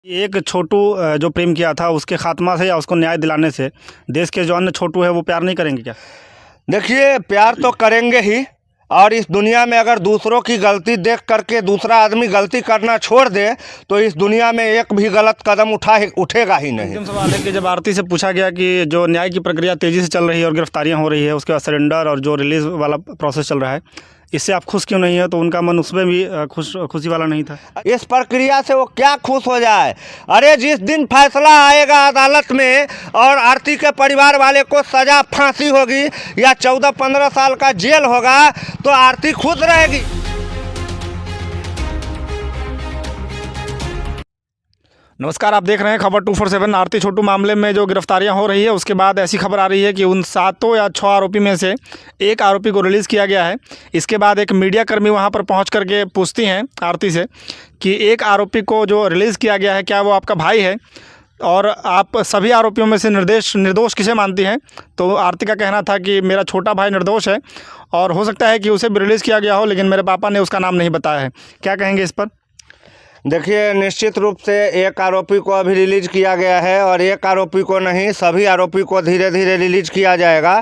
एक छोटू जो प्रेम किया था उसके खात्मा से या उसको न्याय दिलाने से देश के जो अन्य छोटू है वो प्यार नहीं करेंगे क्या? देखिए, प्यार तो करेंगे ही। और इस दुनिया में अगर दूसरों की गलती देख करके दूसरा आदमी गलती करना छोड़ दे तो इस दुनिया में एक भी गलत कदम उठेगा ही नहीं। अंतिम सवाल है कि जब आरती से पूछा गया कि जो न्याय की प्रक्रिया तेज़ी से चल रही है और गिरफ्तारियां हो रही है, उसके बाद सरेंडर और जो रिलीज़ वाला प्रोसेस चल रहा है, इससे आप खुश क्यों नहीं है? तो उनका मन उसमें भी खुशी वाला नहीं था। इस प्रक्रिया से वो क्या खुश हो जाए? अरे जिस दिन फैसला आएगा अदालत में और आरती के परिवार वाले को सजा फांसी होगी या 14-15 साल का जेल होगा तो आरती खुश रहेगी। नमस्कार, आप देख रहे हैं खबर 247। आरती छोटू मामले में जो गिरफ्तारियां हो रही है उसके बाद ऐसी खबर आ रही है कि उन 7 या 6 आरोपी में से एक आरोपी को रिलीज़ किया गया है। इसके बाद एक मीडियाकर्मी वहां पर पहुंच करके पूछती हैं आरती से कि एक आरोपी को जो रिलीज़ किया गया है क्या वो आपका भाई है, और आप सभी आरोपियों में से निर्दोष किसे मानती हैं? तो आरती का कहना था कि मेरा छोटा भाई निर्दोष है और हो सकता है कि उसे भी रिलीज़ किया गया हो, लेकिन मेरे पापा ने उसका नाम नहीं बताया है। क्या कहेंगे इस पर? देखिए, निश्चित रूप से एक आरोपी को अभी रिलीज किया गया है और एक आरोपी को नहीं, सभी आरोपी को धीरे धीरे रिलीज किया जाएगा,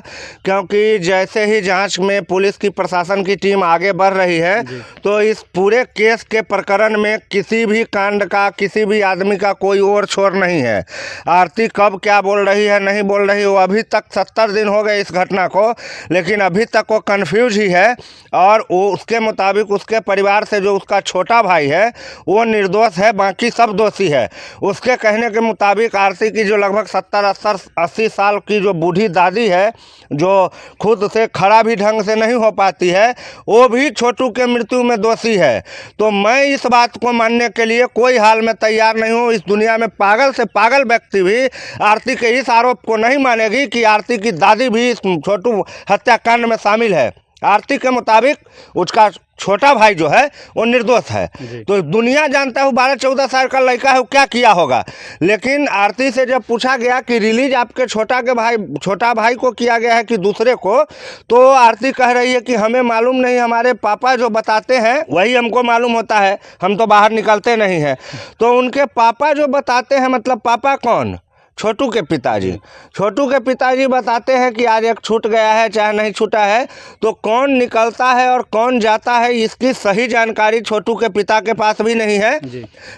क्योंकि जैसे ही जांच में पुलिस की प्रशासन की टीम आगे बढ़ रही है तो इस पूरे केस के प्रकरण में किसी भी कांड का, किसी भी आदमी का कोई और छोर नहीं है। आरती कब क्या बोल रही है, नहीं बोल रही, वो अभी तक 70 दिन हो गए इस घटना को, लेकिन अभी तक वो कन्फ्यूज ही है। और वो उसके मुताबिक उसके परिवार से जो उसका छोटा भाई है वो निर्दोष है, बाकी सब दोषी है। उसके कहने के मुताबिक आरती की जो लगभग 70-80 साल की जो बूढ़ी दादी है, जो खुद से खड़ा भी ढंग से नहीं हो पाती है, वो भी छोटू के मृत्यु में दोषी है। तो मैं इस बात को मानने के लिए कोई हाल में तैयार नहीं हूँ। इस दुनिया में पागल से पागल व्यक्ति भी आरती के इस आरोप को नहीं मानेगी कि आरती की दादी भी इस छोटू हत्याकांड में शामिल है। आरती के मुताबिक उसका छोटा भाई जो है वो निर्दोष है। तो दुनिया जानता है 12-14 साल का लड़का है, वो क्या किया होगा। लेकिन आरती से जब पूछा गया कि रिलीज आपके छोटा भाई को किया गया है कि दूसरे को, तो आरती कह रही है कि हमें मालूम नहीं, हमारे पापा जो बताते हैं वही हमको मालूम होता है, हम तो बाहर निकलते नहीं हैं। तो उनके पापा जो बताते हैं, मतलब पापा कौन? छोटू के पिताजी। छोटू के पिताजी बताते हैं कि आज एक छूट गया है, चाहे नहीं छूटा है, तो कौन निकलता है और कौन जाता है इसकी सही जानकारी छोटू के पिता के पास भी नहीं है।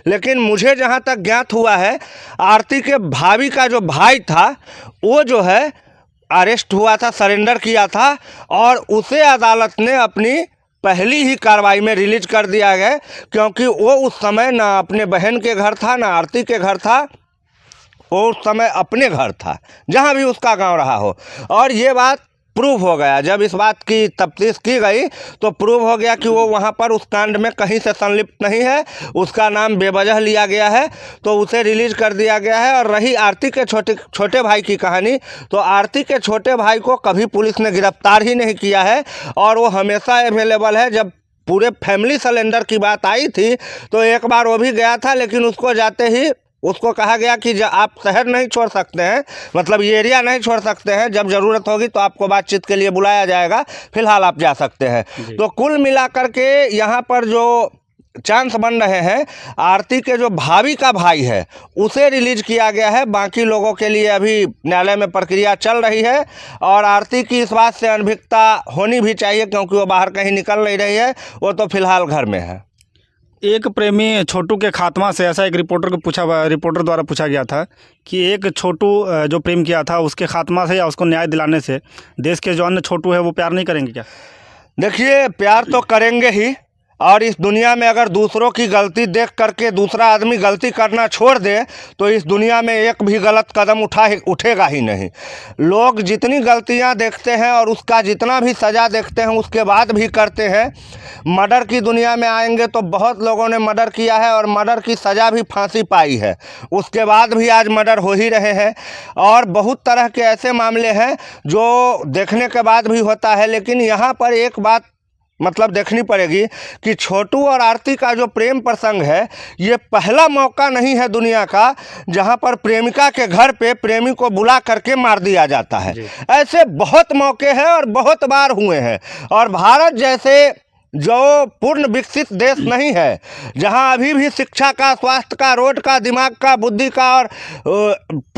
लेकिन मुझे जहां तक ज्ञात हुआ है, आरती के भाभी का जो भाई था वो जो है अरेस्ट हुआ था, सरेंडर किया था, और उसे अदालत ने अपनी पहली ही कार्रवाई में रिलीज कर दिया गया, क्योंकि वो उस समय ना अपने बहन के घर था ना आरती के घर था, वो उस समय अपने घर था जहाँ भी उसका गांव रहा हो। और ये बात प्रूव हो गया, जब इस बात की तफ्तीश की गई तो प्रूव हो गया कि वो वहाँ पर उस कांड में कहीं से संलिप्त नहीं है, उसका नाम बेवजह लिया गया है, तो उसे रिलीज कर दिया गया है। और रही आरती के छोटे भाई की कहानी, तो आरती के छोटे भाई को कभी पुलिस ने गिरफ्तार ही नहीं किया है और वो हमेशा अवेलेबल है। जब पूरे फैमिली सिलेंडर की बात आई थी तो एक बार वो भी गया था, लेकिन उसको जाते ही उसको कहा गया कि आप शहर नहीं छोड़ सकते हैं, मतलब ये एरिया नहीं छोड़ सकते हैं, जब ज़रूरत होगी तो आपको बातचीत के लिए बुलाया जाएगा, फिलहाल आप जा सकते हैं। तो कुल मिलाकर के यहाँ पर जो चांस बन रहे हैं, आरती के जो भाभी का भाई है उसे रिलीज किया गया है, बाकी लोगों के लिए अभी न्यायालय में प्रक्रिया चल रही है। और आरती की इस बात से अनभिज्ञता होनी भी चाहिए, क्योंकि वो बाहर कहीं निकल नहीं रही है, वो तो फिलहाल घर में है। एक प्रेमी छोटू के खात्मा से ऐसा एक रिपोर्टर द्वारा पूछा गया था कि एक छोटू जो प्रेम किया था उसके खात्मा से या उसको न्याय दिलाने से देश के जो अन्य छोटू है वो प्यार नहीं करेंगे क्या? देखिए, प्यार तो करेंगे ही। और इस दुनिया में अगर दूसरों की गलती देख करके दूसरा आदमी गलती करना छोड़ दे तो इस दुनिया में एक भी गलत कदम उठेगा ही नहीं। लोग जितनी गलतियां देखते हैं और उसका जितना भी सज़ा देखते हैं उसके बाद भी करते हैं। मर्डर की दुनिया में आएंगे तो बहुत लोगों ने मर्डर किया है और मर्डर की सज़ा भी फांसी पाई है, उसके बाद भी आज मर्डर हो ही रहे हैं। और बहुत तरह के ऐसे मामले हैं जो देखने के बाद भी होता है। लेकिन यहाँ पर एक बात मतलब देखनी पड़ेगी कि छोटू और आरती का जो प्रेम प्रसंग है, ये पहला मौका नहीं है दुनिया का जहां पर प्रेमिका के घर पे प्रेमी को बुला करके मार दिया जाता है। ऐसे बहुत मौके हैं और बहुत बार हुए हैं। और भारत जैसे जो पूर्ण विकसित देश नहीं है, जहां अभी भी शिक्षा का, स्वास्थ्य का, रोड का, दिमाग का, बुद्धि का और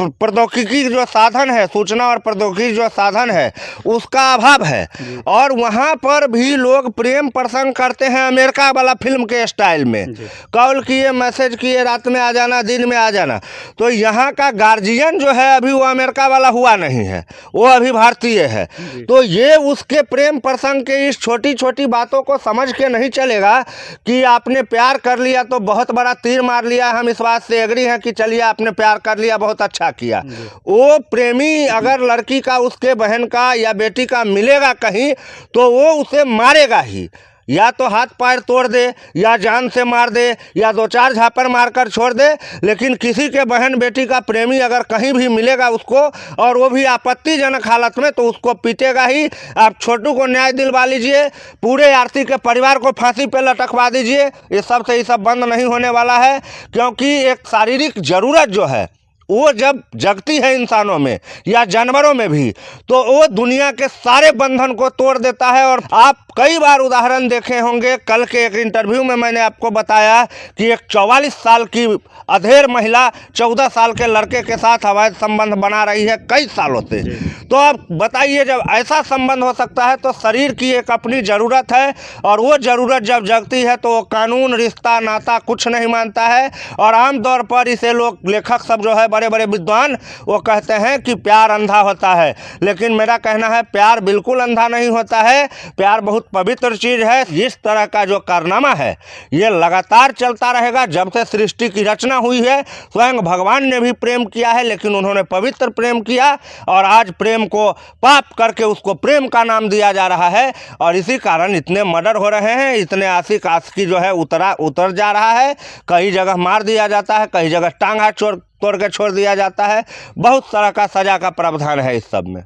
प्रौद्योगिकी जो साधन है, सूचना और प्रौद्योगिकी जो साधन है, उसका अभाव है। और वहां पर भी लोग प्रेम प्रसंग करते हैं अमेरिका वाला फिल्म के स्टाइल में, कॉल किए, मैसेज किए, रात में आ जाना, दिन में आ जाना। तो यहाँ का गार्जियन जो है अभी वो अमेरिका वाला हुआ नहीं है, वो अभी भारतीय है। तो ये उसके प्रेम प्रसंग के इस छोटी छोटी बातों को समझ के नहीं चलेगा कि आपने प्यार कर लिया तो बहुत बड़ा तीर मार लिया। हम इस बात से एग्री हैं कि चलिए आपने प्यार कर लिया, बहुत अच्छा किया। वो प्रेमी अगर लड़की का, उसके बहन का या बेटी का मिलेगा कहीं तो वो उसे मारेगा ही, या तो हाथ पैर तोड़ दे, या जान से मार दे, या दो चार झापड़ मारकर छोड़ दे। लेकिन किसी के बहन बेटी का प्रेमी अगर कहीं भी मिलेगा उसको, और वो भी आपत्तिजनक हालत में, तो उसको पीटेगा ही। आप छोटू को न्याय दिलवा लीजिए, पूरे आरती के परिवार को फांसी पे लटकवा दीजिए। ये सब से ये सब बंद नहीं होने वाला है, क्योंकि एक शारीरिक ज़रूरत जो है वो जब जगती है इंसानों में या जानवरों में भी, तो वो दुनिया के सारे बंधन को तोड़ देता है। और आप कई बार उदाहरण देखे होंगे, कल के एक इंटरव्यू में मैंने आपको बताया कि एक 44 साल की अधेड़ महिला 14 साल के लड़के के साथ अवैध संबंध बना रही है कई सालों से। तो अब बताइए, जब ऐसा संबंध हो सकता है तो शरीर की एक अपनी ज़रूरत है, और वो ज़रूरत जब जगती है तो कानून, रिश्ता, नाता कुछ नहीं मानता है। और आमतौर पर इसे लोग, लेखक सब जो है, बड़े बड़े विद्वान, वो कहते हैं कि प्यार अंधा होता है। लेकिन मेरा कहना है प्यार बिल्कुल अंधा नहीं होता है। प्यार बहुत पवित्र चीज़ है। इस तरह का जो कारनामा है ये लगातार चलता रहेगा। जब से सृष्टि की रचना हुई है, स्वयं भगवान ने भी प्रेम किया है, लेकिन उन्होंने पवित्र प्रेम किया, और आज प्रेम को पाप करके उसको प्रेम का नाम दिया जा रहा है। और इसी कारण इतने मर्डर हो रहे हैं, इतने आशिक आशिकी जो है उतर जा रहा है। कई जगह मार दिया जाता है, कई जगह टांग हाथ तोड़ के छोड़ दिया जाता है। बहुत तरह का सजा का प्रावधान है इस सब में।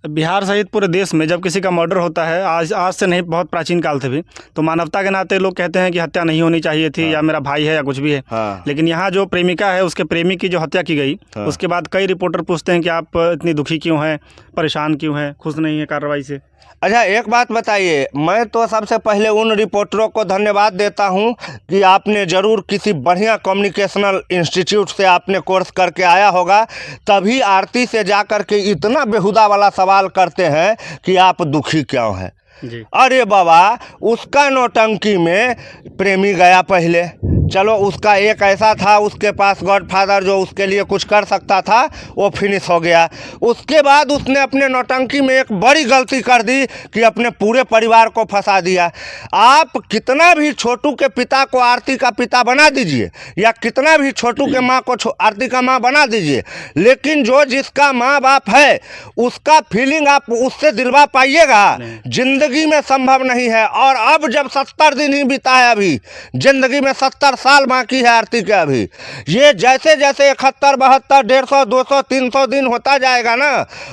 बिहार सहित पूरे देश में जब किसी का मर्डर होता है, आज से नहीं, बहुत प्राचीन काल से भी, तो मानवता के नाते लोग कहते हैं कि हत्या नहीं होनी चाहिए थी, या मेरा भाई है या कुछ भी है। लेकिन यहाँ जो प्रेमिका है, उसके प्रेमी की जो हत्या की गई, उसके बाद कई रिपोर्टर पूछते हैं कि आप इतनी दुखी क्यों हैं, परेशान क्यों हैं, खुश नहीं है कार्रवाई से। अच्छा, एक बात बताइए, मैं तो सबसे पहले उन रिपोर्टरों को धन्यवाद देता हूं कि आपने ज़रूर किसी बढ़िया कम्युनिकेशनल इंस्टीट्यूट से आपने कोर्स करके आया होगा, तभी आरती से जा कर के इतना बेहुदा वाला सवाल करते हैं कि आप दुखी क्यों हैं। अरे बाबा, उसका नौटंकी में प्रेमी गया पहले, चलो उसका एक ऐसा था, उसके पास गॉडफादर जो उसके लिए कुछ कर सकता था, वो फिनिश हो गया। उसके बाद उसने अपने नौटंकी में एक बड़ी गलती कर दी कि अपने पूरे परिवार को फंसा दिया। आप कितना भी छोटू के पिता को आरती का पिता बना दीजिए, या कितना भी छोटू के माँ को आरती का माँ बना दीजिए, लेकिन जो जिसका माँ बाप है उसका फीलिंग आप उससे दिलवा पाइएगा, जिंदगी में संभव नहीं है। और अब जब 70 दिन ही बीता है, अभी जिंदगी में 70 साल बाकी है आरती के। अभी ये जैसे जैसे 71, 72, 150, 200, 300 दिन होता जाएगा ना,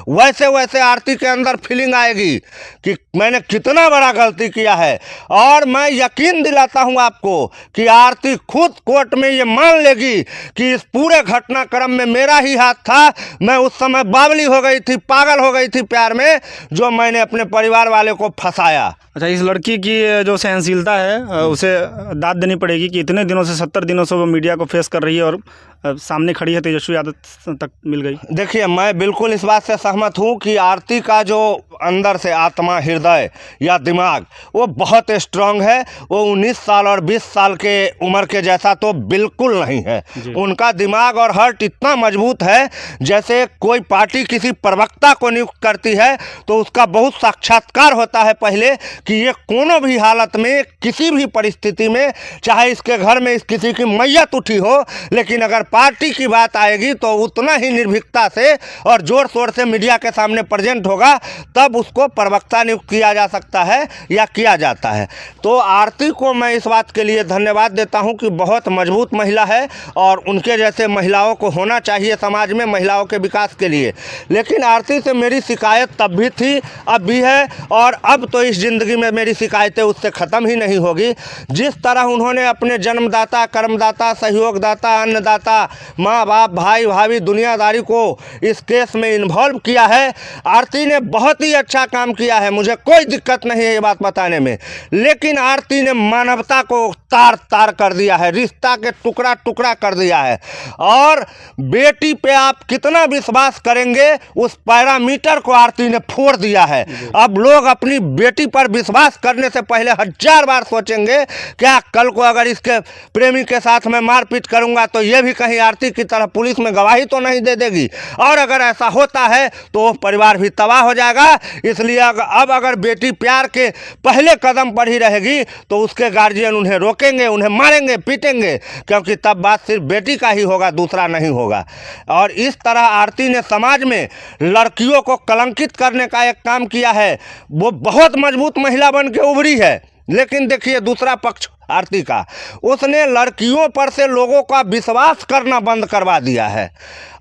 वैसे वैसे आरती के अंदर फीलिंग आएगी कि मैंने कितना बड़ा गलती किया है। और मैं यकीन दिलाता हूं आपको कि आरती खुद कोर्ट में ये मान लेगी कि इस पूरे घटनाक्रम में मेरा ही हाथ था। मैं उस समय बावली हो गई थी, पागल हो गई थी प्यार में, जो मैंने अपने परिवार वाले को फंसाया। अच्छा, इस लड़की की जो सहनशीलता है उसे दाद देनी पड़ेगी कि इतने दिनों से, 70 दिनों से वो मीडिया को फेस कर रही है और सामने खड़ी है, तेजस्वी यादव तक मिल गई। देखिए, मैं बिल्कुल इस बात से सहमत हूँ कि आरती का जो अंदर से आत्मा, हृदय या दिमाग, वो बहुत स्ट्रांग है। वो 19 साल और 20 साल के उम्र के जैसा तो बिल्कुल नहीं है। उनका दिमाग और हार्ट इतना मजबूत है, जैसे कोई पार्टी किसी प्रवक्ता को नियुक्त करती है तो उसका बहुत साक्षात्कार होता है पहले कि ये कोनो भी हालत में, किसी भी परिस्थिति में, चाहे इसके घर में किसी की मैयत उठी हो, लेकिन अगर पार्टी की बात आएगी तो उतना ही निर्भीकता से और जोर शोर से मीडिया के सामने प्रेजेंट होगा, तब उसको प्रवक्ता नियुक्त किया जा सकता है या किया जाता है। तो आरती को मैं इस बात के लिए धन्यवाद देता हूं कि बहुत मजबूत महिला है, और उनके जैसे महिलाओं को होना चाहिए समाज में, महिलाओं के विकास के लिए। लेकिन आरती से मेरी शिकायत तब भी थी, अब भी है, और अब तो इस ज़िंदगी में मेरी शिकायतें उससे ख़त्म ही नहीं होगी। जिस तरह उन्होंने अपने जन्मदाता, कर्मदाता, सहयोगदाता, अन्नदाता माँ बाप भाई भाभी दुनियादारी को इस केस में इन्वॉल्व किया है। आरती ने बहुत ही अच्छा काम किया है, मुझे कोई दिक्कत नहीं है ये बात बताने में, लेकिन आरती ने मानवता को तार तार कर दिया है, रिश्ता के टुकड़ा टुकड़ा कर दिया है। और बेटी पे आप कितना विश्वास करेंगे उस पैरामीटर को आरती ने फोड़ दिया है। अब लोग अपनी बेटी पर विश्वास करने से पहले 1000 बार सोचेंगे, क्या कल को अगर इसके प्रेमी के साथ मैं मारपीट करूंगा तो ये भी कहीं आरती की तरह पुलिस में गवाही तो नहीं दे देगी, और अगर ऐसा होता है तो वो परिवार भी तबाह हो जाएगा। इसलिए अब अगर बेटी प्यार के पहले कदम पर ही रहेगी तो उसके गार्जियन उन्हें रोकेंगे, उन्हें मारेंगे पीटेंगे, क्योंकि तब बात सिर्फ बेटी का ही होगा, दूसरा नहीं होगा। और इस तरह आरती ने समाज में लड़कियों को कलंकित करने का एक काम किया है। वो बहुत मजबूत महिला बन के उभरी है, लेकिन देखिए दूसरा पक्ष आरती का, उसने लड़कियों पर से लोगों का विश्वास करना बंद करवा दिया है।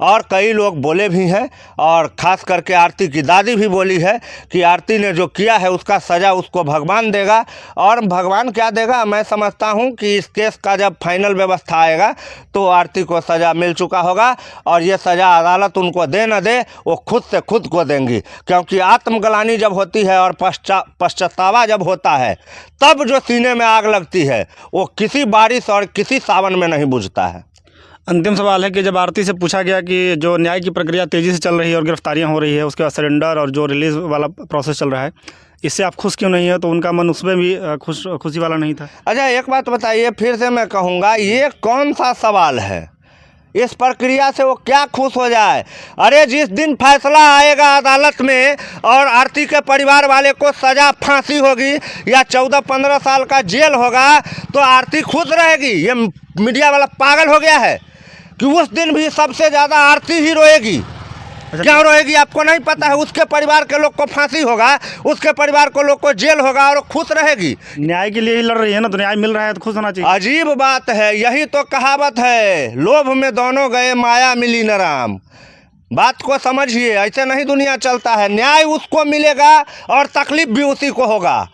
और कई लोग बोले भी हैं, और ख़ास करके आरती की दादी भी बोली है कि आरती ने जो किया है उसका सज़ा उसको भगवान देगा। और भगवान क्या देगा, मैं समझता हूं कि इस केस का जब फाइनल व्यवस्था आएगा तो आरती को सज़ा मिल चुका होगा, और ये सज़ा अदालत उनको दे न दे वो खुद से खुद को देंगी, क्योंकि आत्मग्लानि जब होती है और पश्चातावा जब होता है तब जो सीने में आग लगती है वो किसी बारिश और किसी सावन में नहीं बुझता है। अंतिम सवाल है कि जब आरती से पूछा गया कि जो न्याय की प्रक्रिया तेज़ी से चल रही है और गिरफ्तारियां हो रही है, उसके बाद सरेंडर और जो रिलीज़ वाला प्रोसेस चल रहा है, इससे आप खुश क्यों नहीं है? तो उनका मन उसमें भी खुशी वाला नहीं था। अच्छा एक बात बताइए, फिर से मैं कहूँगा, ये कौन सा सवाल है? इस प्रक्रिया से वो क्या खुश हो जाए? अरे जिस दिन फैसला आएगा अदालत में और आरती के परिवार वाले को सज़ा फांसी होगी या 14-15 साल का जेल होगा तो आरती खुश रहेगी? ये मीडिया वाला पागल हो गया है कि उस दिन भी सबसे ज़्यादा आरती ही रोएगी। क्यों रोएगी? आपको नहीं पता है? उसके परिवार के लोग को फांसी होगा, उसके परिवार को लोग को जेल होगा और खुश रहेगी। न्याय के लिए ही लड़ रही है ना, तो न्याय मिल रहा है तो खुश होना चाहिए। अजीब बात है, यही तो कहावत है, लोभ में दोनों गए माया मिली न राम। बात को समझिए, ऐसे नहीं दुनिया चलता है। न्याय उसको मिलेगा और तकलीफ भी उसी को होगा,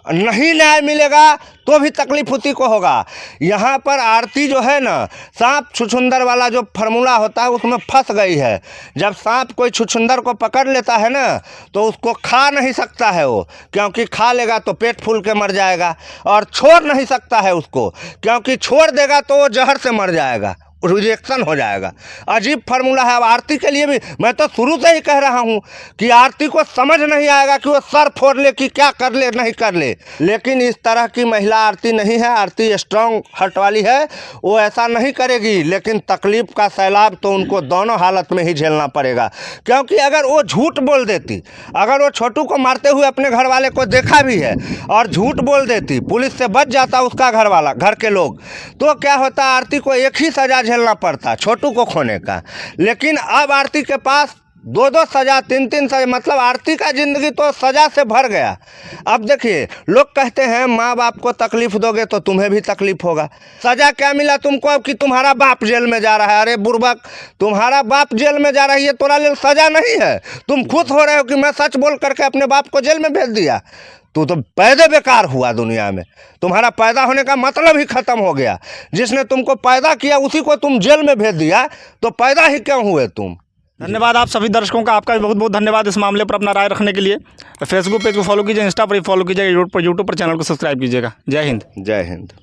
नहीं न्याय मिलेगा तो भी तकलीफ उसी को होगा। यहाँ पर आरती जो है ना, सांप छुछुंदर वाला जो फार्मूला होता है उसमें फंस गई है। जब सांप कोई छुछुंदर को पकड़ लेता है ना तो उसको खा नहीं सकता है वो, क्योंकि खा लेगा तो पेट फूल के मर जाएगा, और छोड़ नहीं सकता है उसको, क्योंकि छोड़ देगा तो वो जहर से मर जाएगा, रिजेक्शन हो जाएगा। अजीब फार्मूला है। अब आरती के लिए भी मैं तो शुरू से ही कह रहा हूँ कि आरती को समझ नहीं आएगा कि वो सर फोड़ ले कि क्या कर ले नहीं कर ले, लेकिन इस तरह की महिला आरती नहीं है। आरती स्ट्रॉन्ग हार्ट वाली है, वो ऐसा नहीं करेगी, लेकिन तकलीफ का सैलाब तो उनको दोनों हालत में ही झेलना पड़ेगा। क्योंकि अगर वो झूठ बोल देती, अगर वो छोटू को मारते हुए अपने घर वाले को देखा भी है और झूठ बोल देती, पुलिस से बच जाता उसका घर वाला, घर के लोग, तो क्या होता, आरती को एक ही सजा झेलना पड़ता छोटू को खोने का। लेकिन अब आरती के पास 2-2 सजा, 3-3 सजा, मतलब आरती का जिंदगी तो सजा से भर गया। अब देखिए, लोग कहते हैं माँ बाप को तकलीफ दोगे तो तुम्हें भी तकलीफ होगा। सजा क्या मिला तुमको अब कि तुम्हारा बाप जेल में जा रहा है? अरे बुर्बक, तुम्हारा बाप जेल में जा रही है, तोरा लिए सजा नहीं है। तुम खुश हो रहे हो कि मैं सच बोल करके अपने बाप को जेल में भेज दिया। तो पैदा बेकार हुआ दुनिया में, तुम्हारा पैदा होने का मतलब ही खत्म हो गया। जिसने तुमको पैदा किया उसी को तुम जेल में भेज दिया, तो पैदा ही क्यों हुए तुम? धन्यवाद आप सभी दर्शकों का, आपका भी बहुत बहुत धन्यवाद इस मामले पर अपना राय रखने के लिए। फेसबुक पेज को फॉलो कीजिए, इंस्टा पर ही फॉलो कीजिएगा, यूट्यूब पर चैनल को सब्सक्राइब कीजिएगा। जय हिंद। जय हिंद।